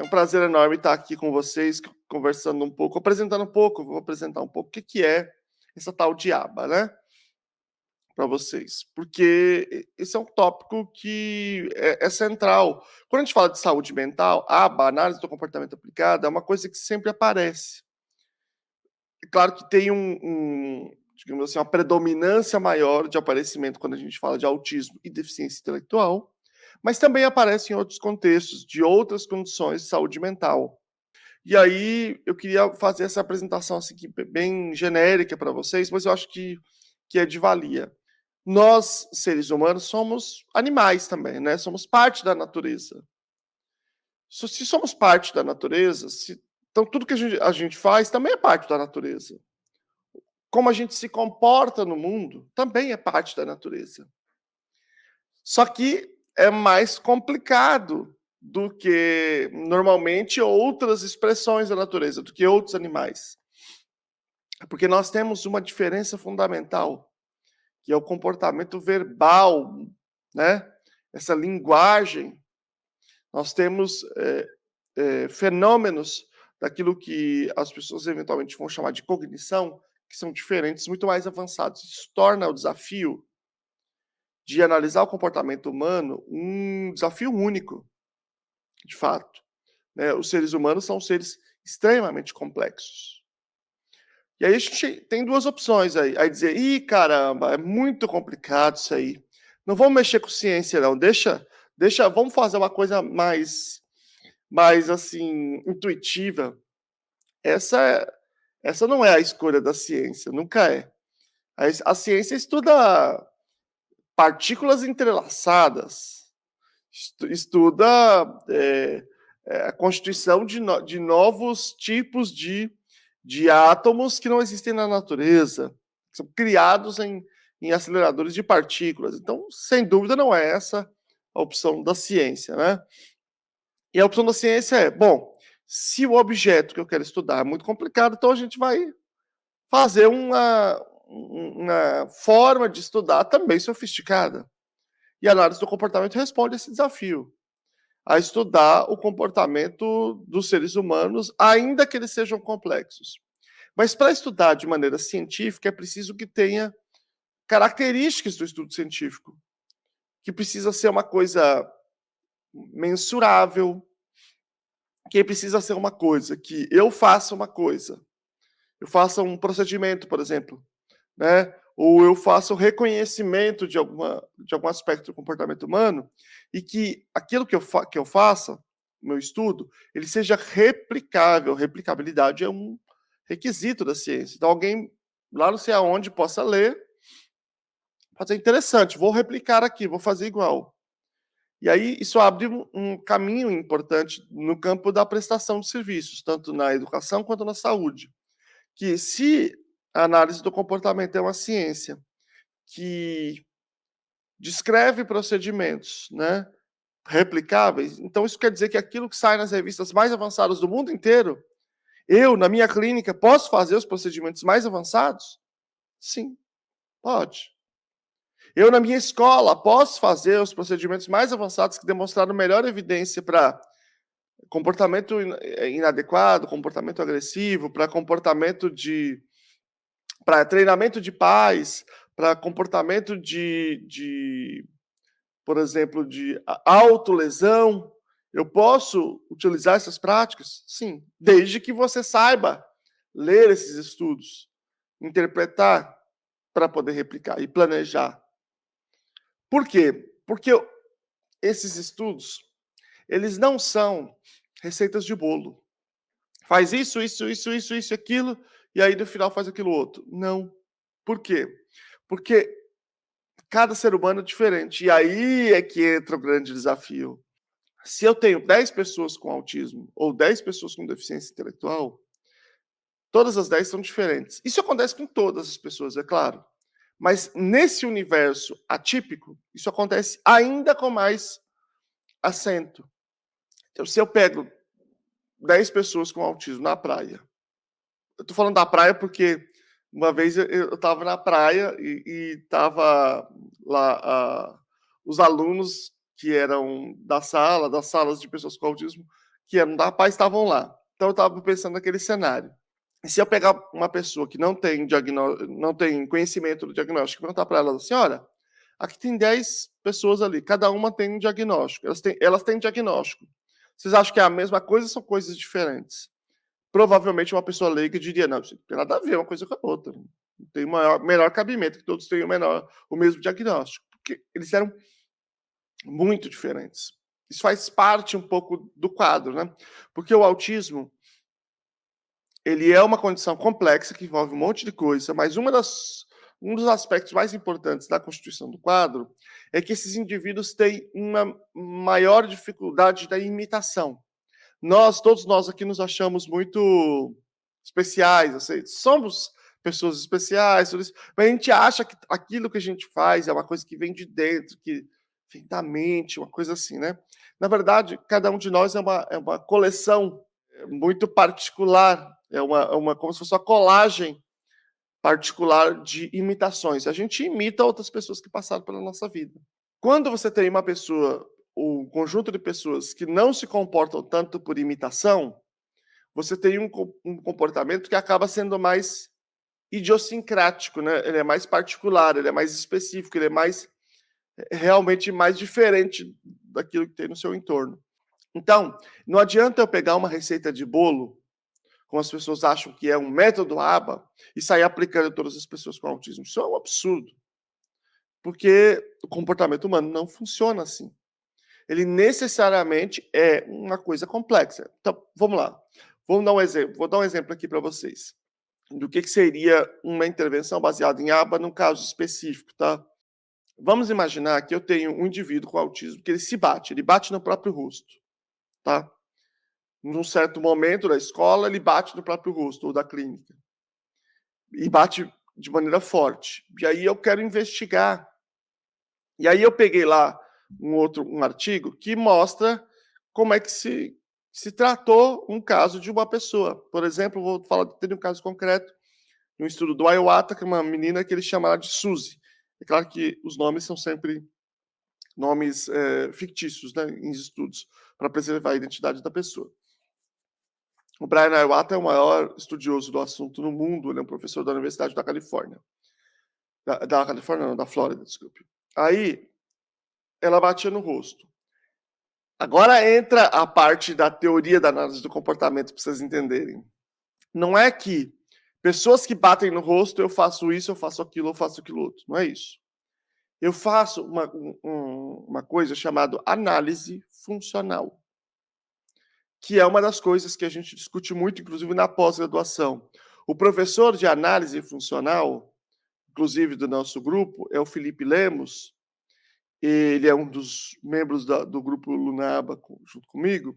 um prazer enorme estar aqui com vocês, conversando um pouco, apresentando um pouco, vou apresentar um pouco o que que é essa tal de aba, né, para vocês, porque esse é um tópico que é central. Quando a gente fala de saúde mental, aba, análise do comportamento aplicado, é uma coisa que sempre aparece. É claro que tem digamos assim, uma predominância maior de aparecimento quando a gente fala de autismo e deficiência intelectual, mas também aparece em outros contextos, de outras condições de saúde mental. E aí eu queria fazer essa apresentação assim, bem genérica para vocês, mas eu acho que é de valia. Nós, seres humanos, somos animais também, né? Somos parte da natureza. Se somos parte da natureza, então tudo que a gente faz também é parte da natureza. Como a gente se comporta no mundo também é parte da natureza. Só que é mais complicado do que normalmente outras expressões da natureza, do que outros animais. Porque nós temos uma diferença fundamental, que é o comportamento verbal, né? Essa linguagem. Nós temos fenômenos daquilo que as pessoas eventualmente vão chamar de cognição, que são diferentes, muito mais avançados. Isso torna o desafio de analisar o comportamento humano um desafio único, de fato. Né? Os seres humanos são seres extremamente complexos. E aí a gente tem duas opções aí dizer, ih, caramba, é muito complicado isso aí. Não vamos mexer com ciência, não. Deixa, vamos fazer uma coisa mais assim, intuitiva. Essa não é a escolha da ciência, nunca é. A ciência estuda partículas entrelaçadas, estuda a constituição de novos tipos de átomos que não existem na natureza, que são criados em aceleradores de partículas. Então, sem dúvida, não é essa a opção da ciência, né? E a opção da ciência é, bom, se o objeto que eu quero estudar é muito complicado, então a gente vai fazer uma forma de estudar também sofisticada. E a análise do comportamento responde a esse desafio, a estudar o comportamento dos seres humanos, ainda que eles sejam complexos. Mas para estudar de maneira científica, é preciso que tenha características do estudo científico, que precisa ser uma coisa mensurável, que precisa ser uma coisa que eu faça uma coisa, eu faça um procedimento, por exemplo, né? Ou eu faça o reconhecimento de algum aspecto do comportamento humano e que aquilo que eu faça, meu estudo, ele seja replicável. Replicabilidade é um requisito da ciência. Então, alguém lá não sei aonde possa ler, pode ser interessante, vou replicar aqui, vou fazer igual. E aí isso abre um caminho importante no campo da prestação de serviços, tanto na educação quanto na saúde. Que se a análise do comportamento é uma ciência que descreve procedimentos, né, replicáveis, então isso quer dizer que aquilo que sai nas revistas mais avançadas do mundo inteiro, eu, na minha clínica, posso fazer os procedimentos mais avançados? Sim, pode. Eu, na minha escola, posso fazer os procedimentos mais avançados que demonstraram melhor evidência para comportamento inadequado, comportamento agressivo, para comportamento para treinamento de pais, para comportamento por exemplo, de autolesão. Eu posso utilizar essas práticas? Sim, desde que você saiba ler esses estudos, interpretar para poder replicar e planejar. Por quê? Porque esses estudos, eles não são receitas de bolo. Faz isso, isso, aquilo, e aí no final faz aquilo outro. Não. Por quê? Porque cada ser humano é diferente. E aí é que entra o grande desafio. Se eu tenho 10 pessoas com autismo ou 10 pessoas com deficiência intelectual, todas as 10 são diferentes. Isso acontece com todas as pessoas, é claro. Mas nesse universo atípico, isso acontece ainda com mais acento. Então, se eu pego 10 pessoas com autismo na praia, eu tô falando da praia porque uma vez eu estava na praia e estava lá os alunos que eram das salas de pessoas com autismo, que eram da paz estavam lá. Então eu estava pensando naquele cenário. E se eu pegar uma pessoa que não tem, não tem conhecimento do diagnóstico e perguntar para ela, senhora, aqui tem 10 pessoas ali, cada uma tem um diagnóstico, elas têm diagnóstico. Vocês acham que é a mesma coisa ou são coisas diferentes? Provavelmente uma pessoa leiga diria, não, isso não tem nada a ver uma coisa com a outra. Não tem melhor cabimento que todos tenham o mesmo diagnóstico. Porque eles eram muito diferentes. Isso faz parte um pouco do quadro, né? Porque o autismo, ele é uma condição complexa que envolve um monte de coisa, mas um dos aspectos mais importantes da constituição do quadro é que esses indivíduos têm uma maior dificuldade da imitação. Todos nós aqui nos achamos muito especiais, assim, somos pessoas especiais, tudo isso, mas a gente acha que aquilo que a gente faz é uma coisa que vem de dentro, que vem da mente, uma coisa assim, né? Na verdade, cada um de nós é uma coleção muito particular, como se fosse uma colagem particular de imitações. A gente imita outras pessoas que passaram pela nossa vida. Quando você tem uma pessoa, um conjunto de pessoas que não se comportam tanto por imitação, você tem um comportamento que acaba sendo mais idiosincrático, né? Ele é mais particular, ele é mais específico, ele é mais realmente mais diferente daquilo que tem no seu entorno. Então, não adianta eu pegar uma receita de bolo, como as pessoas acham que é um método ABA, e sair aplicando em todas as pessoas com autismo. Isso é um absurdo. Porque o comportamento humano não funciona assim. Ele necessariamente é uma coisa complexa. Então, vamos lá. Vamos dar um exemplo. Vou dar um exemplo aqui para vocês do que seria uma intervenção baseada em ABA num caso específico, tá? Vamos imaginar que eu tenho um indivíduo com autismo que ele bate no próprio rosto, tá? Num certo momento da escola, ele bate no próprio rosto ou da clínica. E bate de maneira forte. E aí eu quero investigar. E aí eu peguei lá um artigo que mostra como é que se tratou um caso de uma pessoa. Por exemplo, vou falar de um caso concreto, um estudo do Iwata, que é uma menina que eles chamaram de Suzy. É claro que os nomes são sempre nomes fictícios, né, em estudos, para preservar a identidade da pessoa. O Brian Iwata é o maior estudioso do assunto no mundo, ele é um professor da Universidade da Califórnia. Da Califórnia, não, da Flórida, desculpe. Aí, ela batia no rosto. Agora entra a parte da teoria da análise do comportamento, para vocês entenderem. Não é que pessoas que batem no rosto, eu faço isso, eu faço aquilo outro. Não é isso. Eu faço uma coisa chamada análise funcional, que é uma das coisas que a gente discute muito, inclusive na pós-graduação. O professor de análise funcional, inclusive do nosso grupo, é o Felipe Lemos. Ele é um dos membros do grupo Lunaba, junto comigo.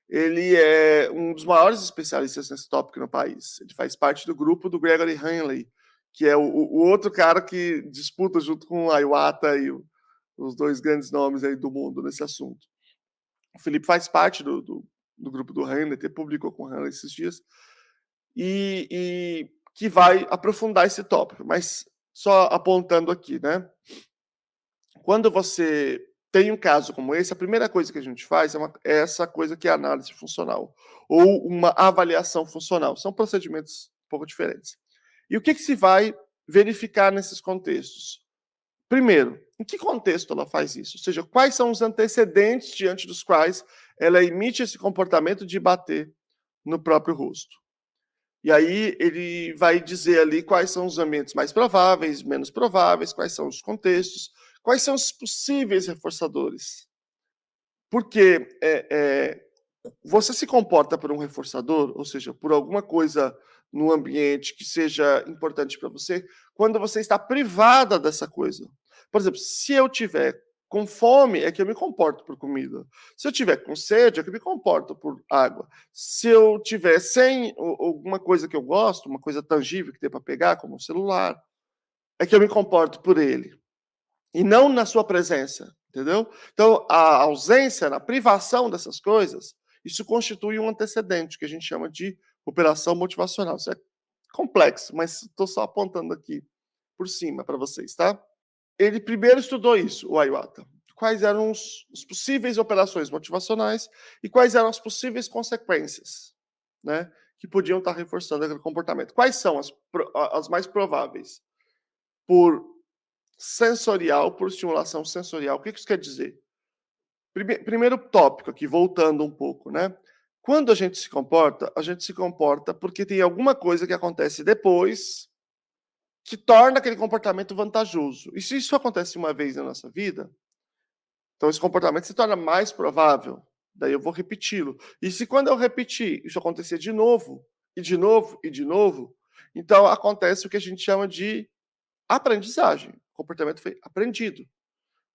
Ele é um dos maiores especialistas nesse tópico no país. Ele faz parte do grupo do Gregory Hanley, que é o outro cara que disputa junto com o Iwata e os dois grandes nomes aí do mundo nesse assunto. O Felipe faz parte do grupo do Hanley, até publicou com o Hanley esses dias, e que vai aprofundar esse tópico. Mas só apontando aqui, né? Quando você tem um caso como esse, a primeira coisa que a gente faz é essa coisa que é a análise funcional, ou uma avaliação funcional. São procedimentos um pouco diferentes. E o que se vai verificar nesses contextos? Primeiro, em que contexto ela faz isso? Ou seja, quais são os antecedentes diante dos quais ela emite esse comportamento de bater no próprio rosto? E aí ele vai dizer ali quais são os ambientes mais prováveis, menos prováveis, quais são os contextos, quais são os possíveis reforçadores. Porque você se comporta por um reforçador, ou seja, por alguma coisa no ambiente que seja importante para você, quando você está privada dessa coisa. Por exemplo, se eu tiver com fome, é que eu me comporto por comida. Se eu tiver com sede, é que eu me comporto por água. Se eu tiver sem alguma coisa que eu gosto, uma coisa tangível que dê para pegar, como um celular, é que eu me comporto por ele. E não na sua presença, entendeu? Então, a ausência, a privação dessas coisas, isso constitui um antecedente, que a gente chama de operação motivacional. Isso é complexo, mas estou só apontando aqui por cima para vocês, tá? Ele primeiro estudou isso, o Iwata. quais eram os possíveis operações motivacionais e quais eram as possíveis consequências, né, que podiam estar reforçando aquele comportamento. Quais são as mais prováveis? Por sensorial, por estimulação sensorial. O que isso quer dizer? Primeiro tópico aqui, voltando um pouco, né? Quando a gente se comporta porque tem alguma coisa que acontece depois que torna aquele comportamento vantajoso. E se isso acontece uma vez na nossa vida, então esse comportamento se torna mais provável. Daí eu vou repeti-lo. E se quando eu repetir, isso acontecer de novo, e de novo, e de novo, então acontece o que a gente chama de aprendizagem. O comportamento foi aprendido.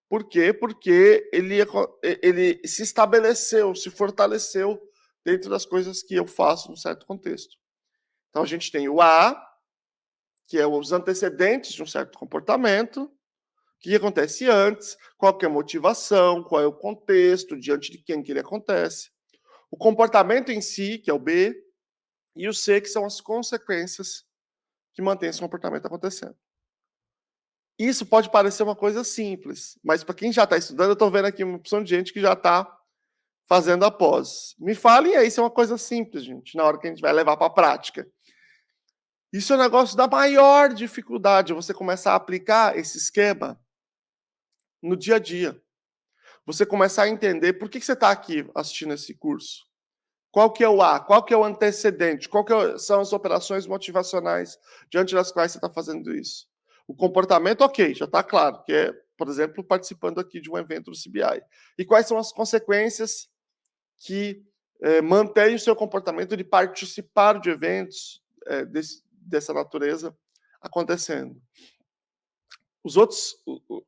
Por quê? Porque ele se estabeleceu, se fortaleceu dentro das coisas que eu faço num certo contexto. Então a gente tem o A, que é os antecedentes de um certo comportamento, o que acontece antes, qual que é a motivação, qual é o contexto, diante de quem que ele acontece. O comportamento em si, que é o B, e o C, que são as consequências que mantêm esse comportamento acontecendo. Isso pode parecer uma coisa simples, mas para quem já está estudando, eu estou vendo aqui uma opção de gente que já está fazendo a pós. Me falem aí se é uma coisa simples, gente, na hora que a gente vai levar para a prática. Isso é um negócio da maior dificuldade, você começar a aplicar esse esquema no dia a dia. Você começar a entender por que você está aqui assistindo esse curso. Qual que é o A? Qual que é o antecedente? São as operações motivacionais diante das quais você está fazendo isso? O comportamento, ok, já está claro, que é, por exemplo, participando aqui de um evento do CBI. E quais são as consequências que mantêm o seu comportamento de participar de eventos dessa natureza acontecendo?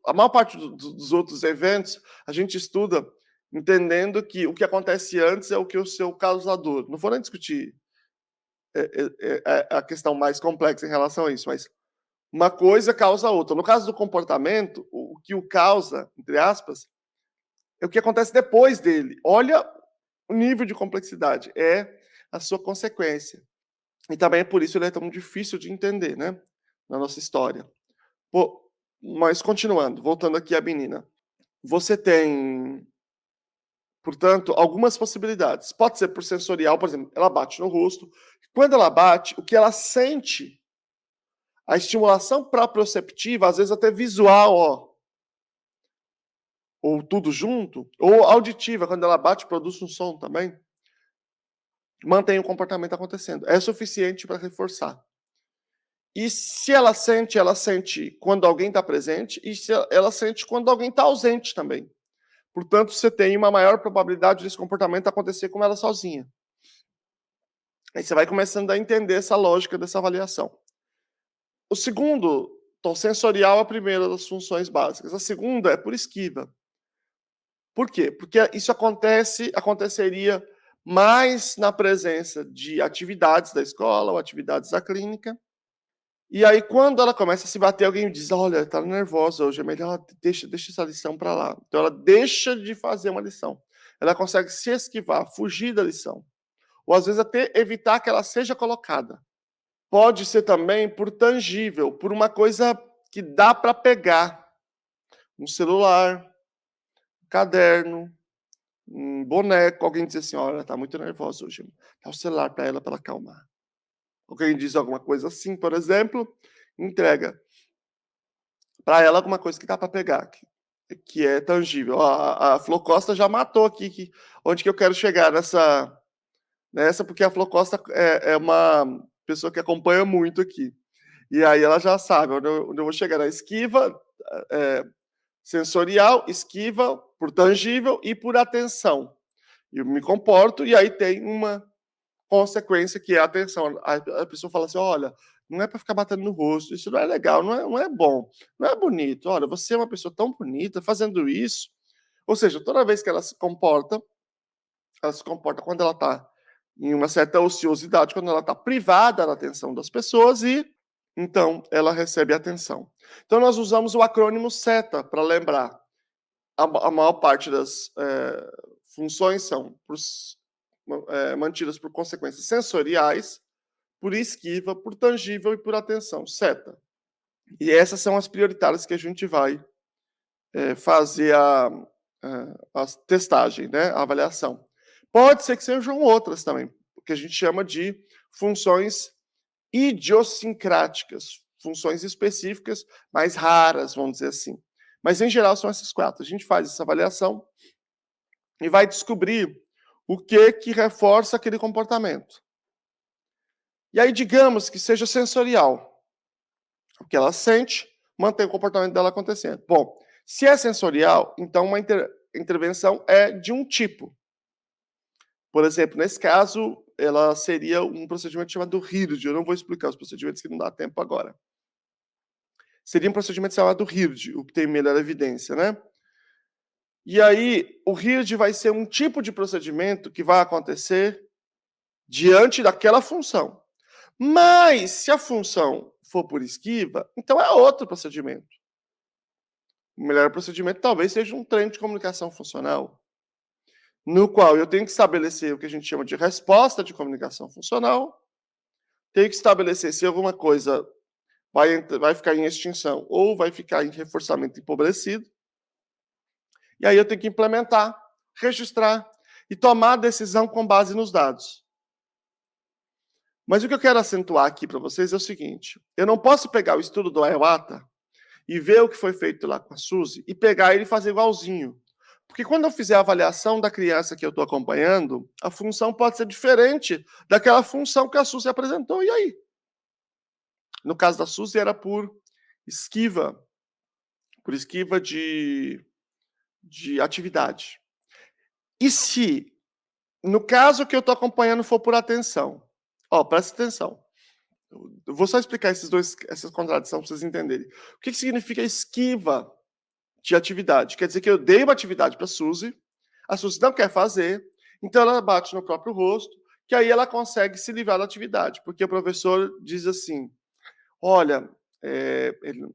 A maior parte dos outros eventos, a gente estuda entendendo que o que acontece antes é o que o seu causador. Não vou nem discutir a questão mais complexa em relação a isso, mas uma coisa causa a outra. No caso do comportamento, o que o causa, entre aspas, é o que acontece depois dele. Olha o nível de complexidade, é a sua consequência. E também é por isso ele é tão difícil de entender, né, na nossa história. Pô, mas continuando, voltando aqui à menina. Você tem, portanto, algumas possibilidades. Pode ser por sensorial, por exemplo, ela bate no rosto. Quando ela bate, o que ela sente, a estimulação proprioceptiva, às vezes até visual, ó, ou tudo junto, ou auditiva, quando ela bate, produz um som também, mantém o comportamento acontecendo. É suficiente para reforçar. E se ela sente quando alguém está presente, e se ela sente quando alguém está ausente também. Portanto, você tem uma maior probabilidade desse comportamento acontecer com ela sozinha. Aí você vai começando a entender essa lógica dessa avaliação. O segundo, tom sensorial é a primeira das funções básicas. A segunda é por esquiva. Por quê? Porque isso aconteceria mais na presença de atividades da escola ou atividades da clínica. E aí, quando ela começa a se bater, alguém diz: olha, tá nervosa hoje, é melhor deixa essa lição para lá. Então ela deixa de fazer uma lição. Ela consegue se esquivar, fugir da lição. Ou às vezes até evitar que ela seja colocada. Pode ser também por tangível, por uma coisa que dá para pegar. Um celular, um caderno, um boneco. Alguém diz assim: olha, tá muito nervosa hoje. Dá o celular para ela acalmar. Alguém diz alguma coisa assim, por exemplo, entrega para ela alguma coisa que dá para pegar, que é tangível. Ó, a Flor Costa já matou aqui onde que eu quero chegar nessa, porque a Flor Costa é uma pessoa que acompanha muito aqui. E aí ela já sabe onde eu vou chegar. Na esquiva sensorial, esquiva por tangível e por atenção. Eu me comporto e aí tem uma consequência que é a atenção. A pessoa fala assim: olha, não é para ficar batendo no rosto, isso não é legal, não é bom, não é bonito. Olha, você é uma pessoa tão bonita fazendo isso. Ou seja, toda vez que ela se comporta quando ela está em uma certa ociosidade, quando ela está privada da atenção das pessoas e então ela recebe atenção. Então nós usamos o acrônimo SETA para lembrar. A maior parte das funções são mantidas por consequências sensoriais, por esquiva, por tangível e por atenção, SETA. E essas são as prioritárias que a gente vai fazer a testagem, né, a avaliação. Pode ser que sejam outras também, o que a gente chama de funções idiosincráticas, funções específicas mais raras, vamos dizer assim. Mas, em geral, são essas 4. A gente faz essa avaliação e vai descobrir o que reforça aquele comportamento. E aí, digamos que seja sensorial. O que ela sente, mantém o comportamento dela acontecendo. Bom, se é sensorial, então uma intervenção é de um tipo. Por exemplo, nesse caso, ela seria um procedimento chamado HIRD. Eu não vou explicar os procedimentos que não dá tempo agora. Seria um procedimento chamado HIRD, o que tem melhor evidência, né? E aí, o HIRD vai ser um tipo de procedimento que vai acontecer diante daquela função. Mas, se a função for por esquiva, então é outro procedimento. O melhor procedimento talvez seja um treino de comunicação funcional, no qual eu tenho que estabelecer o que a gente chama de resposta de comunicação funcional, tenho que estabelecer se alguma coisa vai ficar em extinção ou vai ficar em reforçamento empobrecido, e aí eu tenho que implementar, registrar e tomar a decisão com base nos dados. Mas o que eu quero acentuar aqui para vocês é o seguinte: eu não posso pegar o estudo do Iwata e ver o que foi feito lá com a Suzy e pegar ele e fazer igualzinho. Porque quando eu fizer a avaliação da criança que eu estou acompanhando, a função pode ser diferente daquela função que a Suzy apresentou. E aí? No caso da Suzy era por esquiva de atividade. E se, no caso que eu estou acompanhando, for por atenção? Ó, presta atenção. Eu vou só explicar essas contradições para vocês entenderem. O que significa esquiva de atividade? Quer dizer que eu dei uma atividade para a Suzy não quer fazer, então ela bate no próprio rosto, que aí ela consegue se livrar da atividade, porque o professor diz assim: olha, ele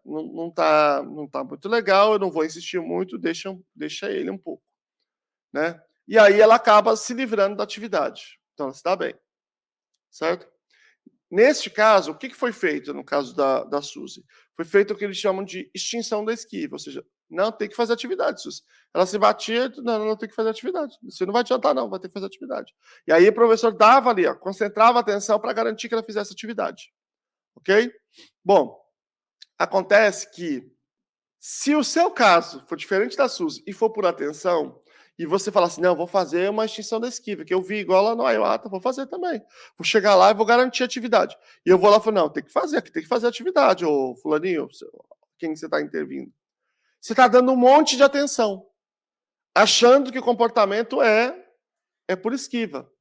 não tá muito legal, eu não vou insistir muito, deixa ele um pouco, né? E aí ela acaba se livrando da atividade. Então ela se dá bem, certo? Neste caso, o que foi feito no caso da Suzy? Foi feito o que eles chamam de extinção da esquiva, ou seja, não tem que fazer atividade, Suzy. Ela se batia, não tem que fazer atividade. Você não vai adiantar, não, vai ter que fazer atividade. E aí o professor dava ali, ó, concentrava a atenção para garantir que ela fizesse atividade. Ok? Bom, acontece que se o seu caso for diferente da Suzy e for por atenção, e você falar assim, não, vou fazer uma extinção da esquiva, que eu vi igual lá no Iwata, vou fazer também. Vou chegar lá e vou garantir a atividade. E eu vou lá e falo, não, tem que fazer atividade, ô fulaninho, quem você está intervindo. Você está dando um monte de atenção, achando que o comportamento é por esquiva.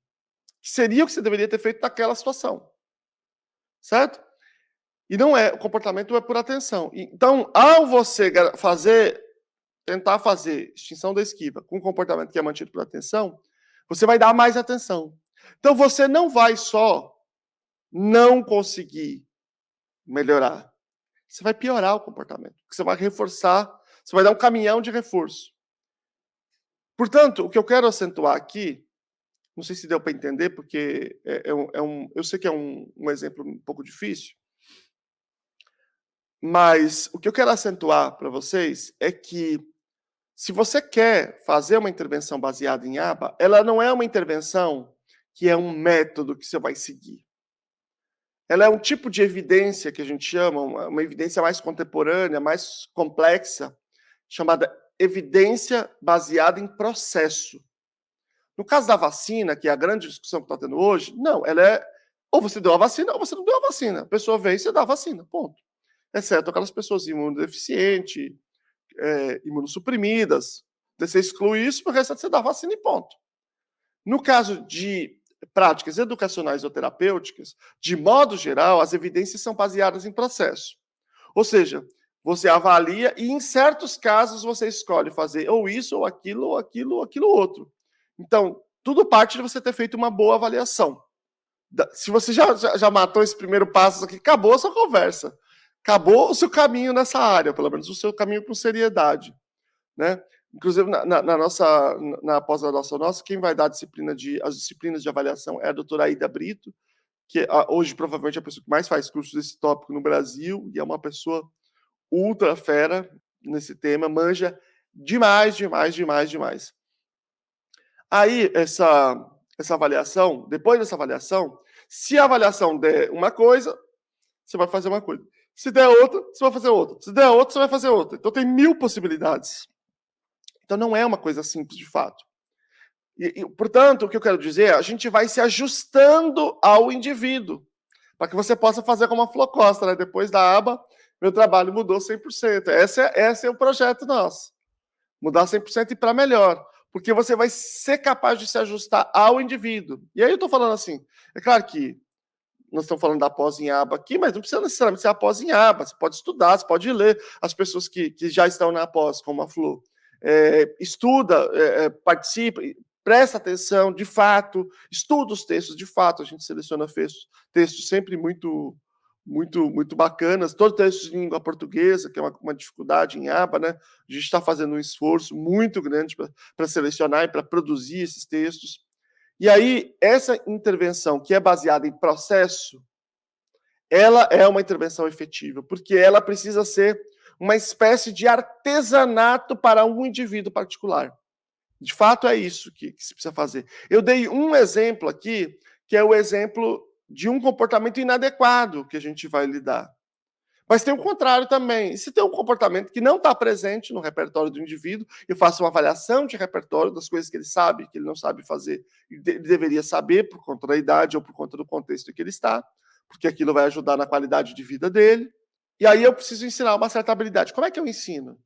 Que seria o que você deveria ter feito naquela situação. Certo? E não é, o comportamento é por atenção. Então, ao você tentar fazer extinção da esquiva com um comportamento que é mantido por atenção, você vai dar mais atenção. Então, você não vai só não conseguir melhorar, você vai piorar o comportamento. Você vai reforçar, você vai dar um caminhão de reforço. Portanto, o que eu quero acentuar aqui, não sei se deu para entender, porque eu sei que é um exemplo um pouco difícil, mas o que eu quero acentuar para vocês é que, se você quer fazer uma intervenção baseada em aba, ela não é uma intervenção que é um método que você vai seguir. Ela é um tipo de evidência que a gente chama, uma evidência mais contemporânea, mais complexa, chamada evidência baseada em processo. No caso da vacina, que é a grande discussão que está tendo hoje, não, ela é ou você deu a vacina ou você não deu a vacina. A pessoa vem e você dá a vacina, ponto. Exceto aquelas pessoas imunodeficientes, imunossuprimidas. Você exclui isso, o resto você dá vacina e ponto. No caso de práticas educacionais ou terapêuticas, de modo geral, as evidências são baseadas em processo. Ou seja, você avalia e, em certos casos, você escolhe fazer ou isso, ou aquilo, ou aquilo, ou aquilo outro. Então, tudo parte de você ter feito uma boa avaliação. Se você já matou esse primeiro passo aqui, acabou a sua conversa. Acabou o seu caminho nessa área, pelo menos o seu caminho com seriedade, né? Inclusive, na pós-graduação nossa, quem vai dar as disciplinas de avaliação é a doutora Aida Brito, que hoje provavelmente é a pessoa que mais faz cursos desse tópico no Brasil, e é uma pessoa ultra fera, nesse tema, manja demais, demais, demais, demais. Aí, essa avaliação, depois dessa avaliação, se a avaliação der uma coisa, você vai fazer uma coisa. Se der outra, você vai fazer outra. Se der outra, você vai fazer outra. Então tem 1000 possibilidades. Então não é uma coisa simples de fato. Portanto, o que eu quero dizer é, a gente vai se ajustando ao indivíduo, para que você possa fazer como a Flor Costa, né? Depois da aba, meu trabalho mudou 100%. Esse é o projeto nosso. Mudar 100% e para melhor. Porque você vai ser capaz de se ajustar ao indivíduo. E aí eu estou falando assim, é claro que nós estamos falando da pós em aba aqui, mas não precisa necessariamente ser a pós em aba. Você pode estudar, você pode ler. As pessoas que já estão na pós, como a Flor, estuda, participa, presta atenção, de fato, estuda os textos, de fato. A gente seleciona textos sempre muito bacanas, todos textos em língua portuguesa, que é uma dificuldade em aba, né? A gente está fazendo um esforço muito grande para selecionar e para produzir esses textos. E aí, essa intervenção que é baseada em processo, ela é uma intervenção efetiva, porque ela precisa ser uma espécie de artesanato para um indivíduo particular. De fato, é isso que se precisa fazer. Eu dei um exemplo aqui, que é o exemplo de um comportamento inadequado que a gente vai lidar. Mas tem o contrário também. E se tem um comportamento que não está presente no repertório do indivíduo, eu faço uma avaliação de repertório das coisas que ele sabe, que ele não sabe fazer, e ele deveria saber por conta da idade ou por conta do contexto em que ele está, porque aquilo vai ajudar na qualidade de vida dele. E aí eu preciso ensinar uma certa habilidade. Como é que eu ensino?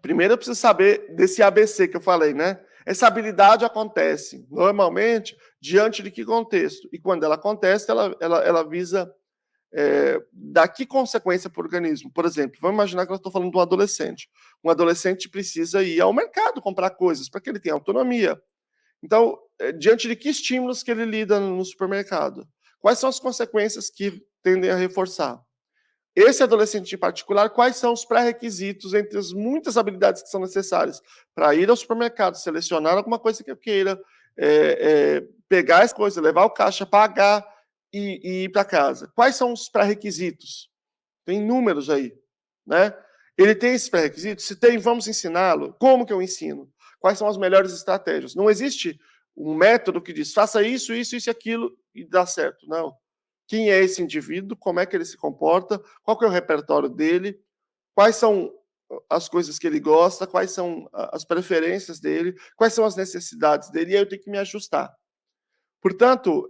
Primeiro eu preciso saber desse ABC que eu falei, né? Essa habilidade acontece normalmente diante de que contexto? E quando ela acontece, ela visa dar que consequência para o organismo? Por exemplo, vamos imaginar que eu estou falando de um adolescente. Um adolescente precisa ir ao mercado comprar coisas para que ele tenha autonomia. Então, diante de que estímulos que ele lida no supermercado? Quais são as consequências que tendem a reforçar? Esse adolescente em particular, quais são os pré-requisitos entre as muitas habilidades que são necessárias para ir ao supermercado, selecionar alguma coisa que eu queira, pegar as coisas, levar o caixa, pagar e ir para casa? Quais são os pré-requisitos? Tem números aí, né? Ele tem esses pré-requisitos? Se tem, vamos ensiná-lo. Como que eu ensino? Quais são as melhores estratégias? Não existe um método que diz, faça isso, isso, isso e aquilo e dá certo. Não. Quem é esse indivíduo? Como é que ele se comporta? Qual que é o repertório dele? Quais são as coisas que ele gosta? Quais são as preferências dele? Quais são as necessidades dele? E aí eu tenho que me ajustar. Portanto,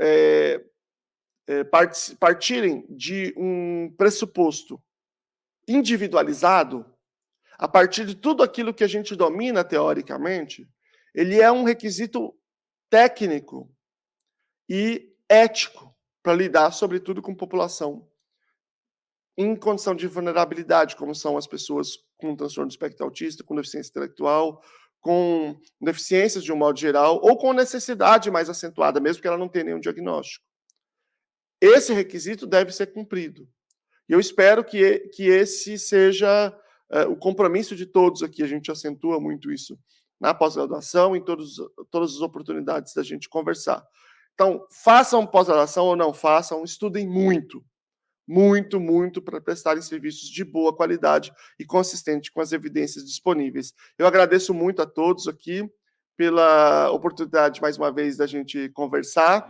partirem de um pressuposto individualizado, a partir de tudo aquilo que a gente domina teoricamente, ele é um requisito técnico e ético para lidar, sobretudo, com população em condição de vulnerabilidade, como são as pessoas com transtorno do espectro autista, com deficiência intelectual, com deficiências de um modo geral, ou com necessidade mais acentuada, mesmo que ela não tenha nenhum diagnóstico. Esse requisito deve ser cumprido. E eu espero que esse seja o compromisso de todos aqui. A gente acentua muito isso na pós-graduação, em todas as oportunidades da gente conversar. Então, façam pós-graduação ou não façam, estudem muito, muito, muito para prestarem serviços de boa qualidade e consistente com as evidências disponíveis. Eu agradeço muito a todos aqui pela oportunidade, mais uma vez, da gente conversar.